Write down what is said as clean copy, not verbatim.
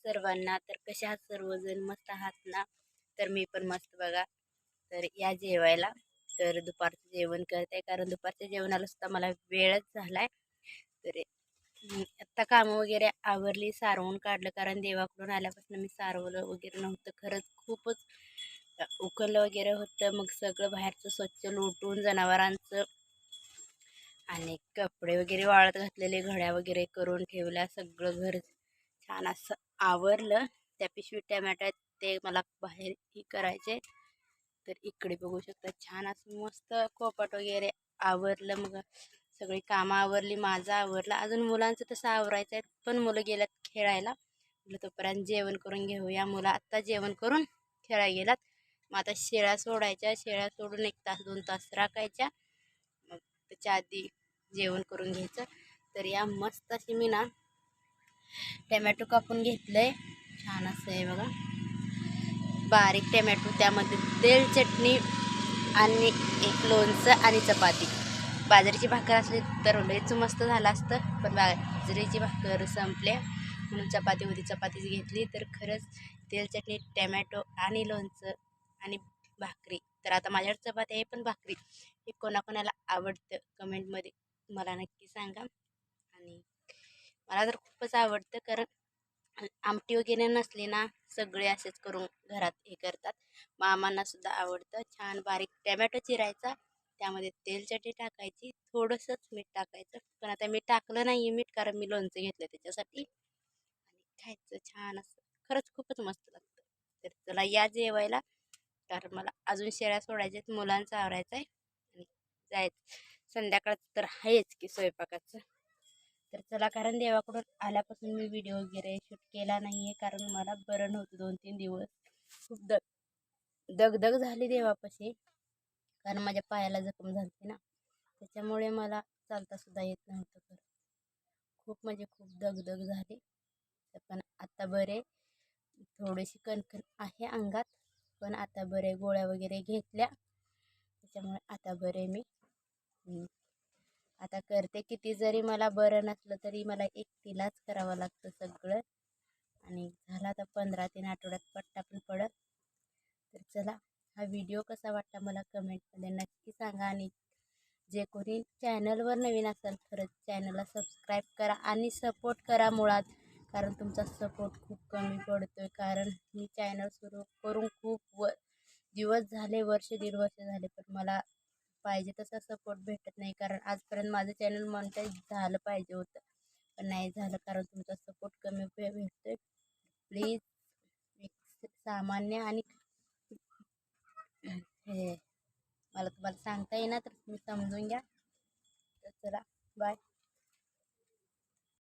सर्वांना. तर कसे आहात सर्वजण? मस्त आहात ना? तर मी पण मस्त बघा. तर या जेवायला. तर दुपारचं जेवण करते कारण दुपारच्या जेवणाला सुद्धा मला वेळच झालाय. तर आत्ता कामं वगैरे आवरली, सारवून काढलं कारण देवाकडून आल्यापासून मी सारवलं वगैरे नव्हतं. खरंच खूपच उकळलं वगैरे होतं. मग सगळं बाहेरचं स्वच्छ लुटून जनावरांचं आणि कपडे वगैरे वाळत घातलेले, घड्या वगैरे करून ठेवल्या. सगळं घर छान असं आवरलं. त्या पिशवी टमॅटो ते मला बाहेर ही करायचे. तर इकडे बघू शकता छान असं मस्त कोपट वगैरे आवरलं. मग सगळी कामं आवरली, माझं आवरलं. अजून मुलांचं तसं आवरायचं आहे, पण मुलं गेल्यात खेळायला. म्हटलं तोपर्यंत जेवण करून घेऊया. मुलं आत्ता जेवण करून खेळायला गेलात. मग आता शेळ्या सोडायच्या, शेळ्या सोडून 1 तास 2 तास राखायच्या. मग त्याच्या आधी जेवण करून घ्यायचं. तर या मस्त अशी मी ना टमॅटो कापून घेतलंय. छान असं आहे बघा, बारीक टमॅटो. त्यामध्ये तेल, चटणी आणि एक लोणचं आणि चपाती. बाजरीची भाकर असली तर लयच मस्त झालं असतं, पण बाजरीची भाकर संपले म्हणून चपाती होती, चपातीच घेतली. तर खरंच तेल, चटणी, टमॅटो आणि लोणचं आणि भाकरी. तर आता माझ्याकडे चपाती आहे, पण भाकरी हे कोणाकोणाला आवडतं कमेंटमध्ये मला नक्की सांगा. आणि मला तर खूपच आवडतं कारण आमटी वगैरे नसली ना, सगळे असेच करून घरात हे करतात. मामांना सुद्धा आवडतं. छान बारीक टमॅटो चिरायचा, त्यामध्ये तेल चटणी टाकायची, थोडंसंच मीठ टाकायचं. पण आता मी टाकलं नाही मीठ कारण मी लोणचं घेतलं त्याच्यासाठी. आणि खायचं छान असं, खरंच खूपच मस्त लागतं. तर चला या जेवायला, कारण मला अजून शेळ्या सोडायच्या आहेत, मुलांचं आवरायचं आहे आणि जायचं. संध्याकाळचं तर आहेच की स्वयंपाकाचं. तर चला, कारण देवाकडून आल्यापासून मी व्हिडिओ वगैरे शूट केला नाही आहे कारण मला बरं नव्हतं 2-3 दिवस. खूप दगदग झाली देवापाशी, कारण माझ्या पायाला जखम झाली ना, त्याच्यामुळे मला चालतासुद्धा येत नव्हतं. तर खूप म्हणजे खूप दगदग झाली. तर पण आता बरे, थोडीशी कणकण आहे अंगात, पण आता बरे. गोळ्या वगैरे घेतल्या त्याच्यामुळे आता बरे मी. आता करते. किती जरी मला बरं नसलं तरी मला एकटीलाच करावं लागतं सगळं. आणि झाला आता 15-3 आठवड्यात पट्टा पण पडत. तर चला, हा व्हिडिओ कसा वाटला मला कमेंटमध्ये नक्की सांगा. आणि जे कोणी चॅनलवर नवीन असेल खरंच चॅनलला सबस्क्राईब करा आणि सपोर्ट करा मुळात, कारण तुमचा सपोर्ट खूप कमी पडतो आहे. कारण मी चॅनल सुरू करून खूप दिवस झाले, वर्ष 1.5 वर्ष झाले, पण मला पाहिजे तसा सपोर्ट भेटत नाही. कारण आजपर्यंत माझं चॅनल मॉनिटाईज झालं पाहिजे होतं, पण नाही झालं कारण तुमचा सपोर्ट कमी भेटतोय. प्लीज एक सामान्य आणि हे मला तुम्हाला सांगता येईना तर तुम्ही समजून घ्या. तर चला, बाय.